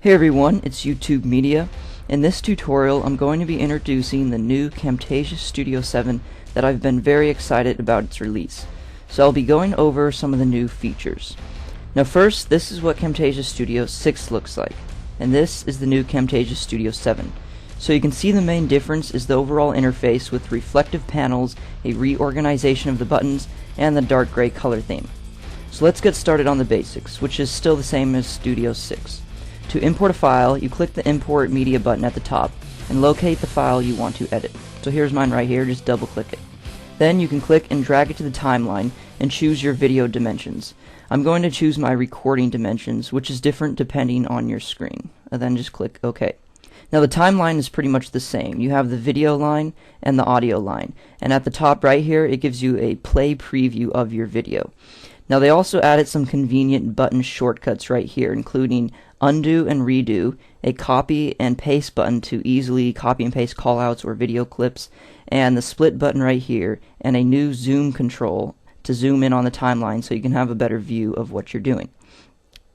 Hey everyone, it's YouTube Media. In this tutorial I'm going to be introducing the new Camtasia Studio 7 that I've been very excited about its release. So I'll be going over some of the new features. Now first, this is what Camtasia Studio 6 looks like, and this is the new Camtasia Studio 7. So you can see the main difference is the overall interface with reflective panels, a reorganization of the buttons, and the dark gray color theme. So let's get started on the basics, which is still the same as Studio 6. To import a file, you click the Import Media button at the top and locate the file you want to edit. So here's mine right here, just double click it. Then you can click and drag it to the timeline and choose your video dimensions. I'm going to choose my recording dimensions, which is different depending on your screen. And then just click OK. Now the timeline is pretty much the same. You have the video line and the audio line, and at the top right here it gives you a play preview of your video. Now they also added some convenient button shortcuts right here, including undo and redo, a copy and paste button to easily copy and paste callouts or video clips, and the split button right here, and a new zoom control to zoom in on the timeline so you can have a better view of what you're doing.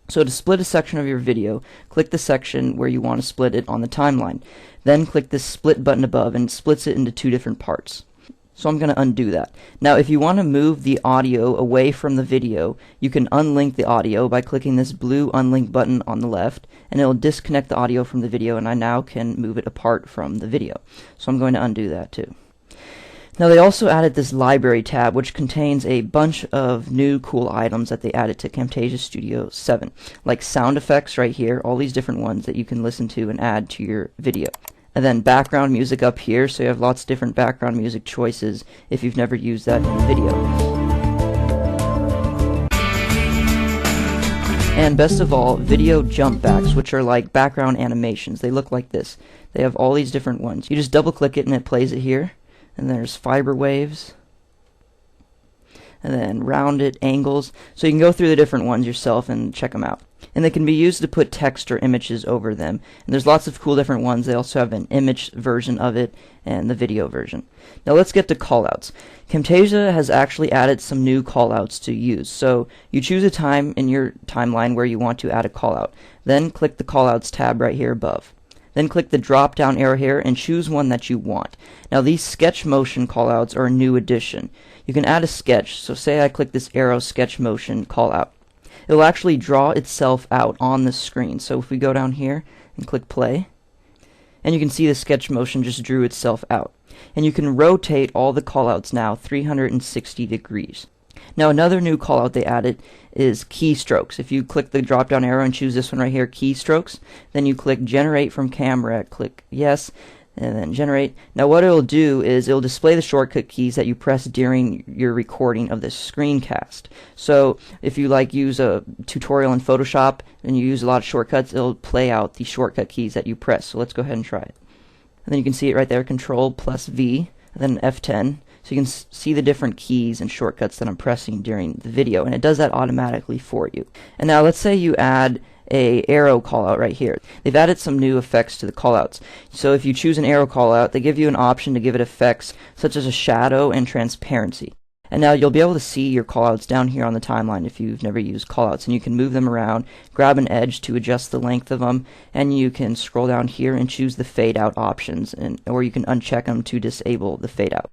So to split a section of your video, click the section where you want to split it on the timeline. Then click this split button above and it splits it into two different parts. So I'm going to undo that. Now if you want to move the audio away from the video, you can unlink the audio by clicking this blue unlink button on the left, and it will disconnect the audio from the video, and I now can move it apart from the video. So I'm going to undo that too. Now they also added this library tab, which contains a bunch of new cool items that they added to Camtasia Studio 7, like sound effects right here, all these different ones that you can listen to and add to your video. And then background music up here, so you have lots of different background music choices if you've never used that in a video. And best of all, video jump backs, which are like background animations. They look like this. They have all these different ones. You just double click it and it plays it here. And there's fiber waves, and then rounded angles, so you can go through the different ones yourself and check them out. And they can be used to put text or images over them, and there's lots of cool different ones. They also have an image version of it and the video version. Now let's get to callouts. Camtasia has actually added some new callouts to use, so you choose a time in your timeline where you want to add a callout. Then click the callouts tab right here above. Then click the drop down arrow here and choose one that you want. Now these sketch motion callouts are a new addition. You can add a sketch, so say I click this arrow sketch motion callout. It will actually draw itself out on the screen. So if we go down here and click play, and you can see the sketch motion just drew itself out. And you can rotate all the callouts now 360 degrees. Now another new callout they added is keystrokes. If you click the drop down arrow and choose this one right here, keystrokes, then you click generate from camera, click yes, and then generate. Now what it'll do is it'll display the shortcut keys that you press during your recording of this screencast. So if you use a tutorial in Photoshop and you use a lot of shortcuts, it'll play out the shortcut keys that you press. So let's go ahead and try it. And then you can see it right there, Control plus V, and then F10. So you can see the different keys and shortcuts that I'm pressing during the video, and it does that automatically for you. And now let's say you add a arrow callout right here. They've added some new effects to the callouts. So if you choose an arrow callout, they give you an option to give it effects such as a shadow and transparency. And now you'll be able to see your callouts down here on the timeline if you've never used callouts, and you can move them around, grab an edge to adjust the length of them, and you can scroll down here and choose the fade out options, or you can uncheck them to disable the fade out.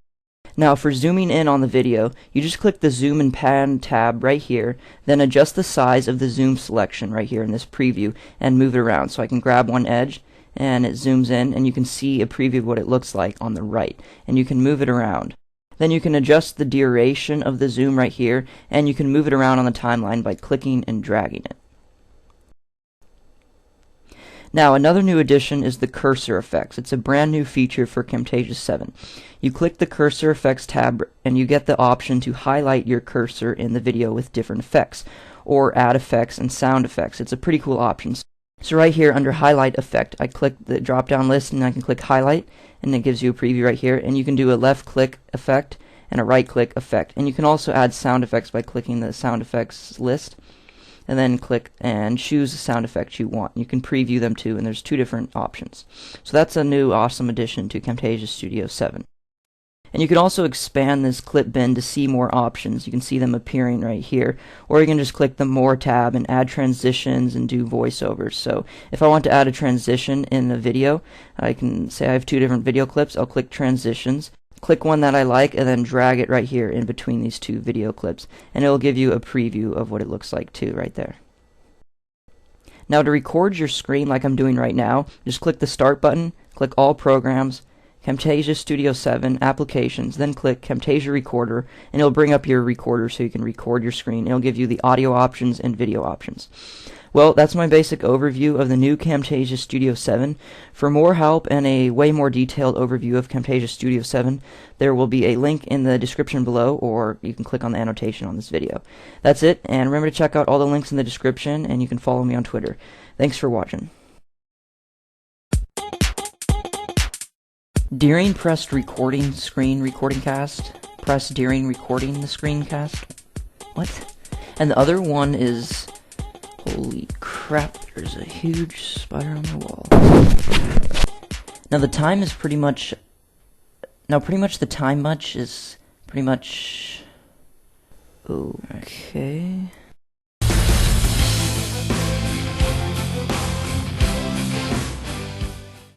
Now for zooming in on the video, you just click the zoom and pan tab right here, then adjust the size of the zoom selection right here in this preview and move it around. So I can grab one edge and it zooms in, and you can see a preview of what it looks like on the right, and you can move it around. Then you can adjust the duration of the zoom right here, and you can move it around on the timeline by clicking and dragging it. Now another new addition is the cursor effects. It's a brand new feature for Camtasia 7. You click the cursor effects tab and you get the option to highlight your cursor in the video with different effects, or add effects and sound effects. It's a pretty cool option. So right here under highlight effect, I click the drop down list and I can click highlight, and it gives you a preview right here, and you can do a left click effect and a right click effect. And you can also add sound effects by clicking the sound effects list, and then click and choose the sound effects you want. You can preview them too, and there's two different options. So that's a new awesome addition to Camtasia Studio 7. And you can also expand this clip bin to see more options. You can see them appearing right here. Or you can just click the More tab and add transitions and do voiceovers. So if I want to add a transition in a video, I can say I have 2 different video clips. I'll click Transitions, click one that I like, and then drag it right here in between these 2 video clips. And it will give you a preview of what it looks like too right there. Now to record your screen like I'm doing right now, just click the Start button, click All Programs, Camtasia Studio 7, Applications, then click Camtasia Recorder, and it'll bring up your recorder so you can record your screen. It'll give you the audio options and video options. Well, that's my basic overview of the new Camtasia Studio 7. For more help and a way more detailed overview of Camtasia Studio 7, there will be a link in the description below, or you can click on the annotation on this video. That's it, and remember to check out all the links in the description, and you can follow me on Twitter. Thanks for watching. During pressed recording screen recording cast. Press during recording the screencast. What? And the other one is... Holy crap, there's a huge spider on the wall. Now the time is pretty much... the time much is pretty much... Okay...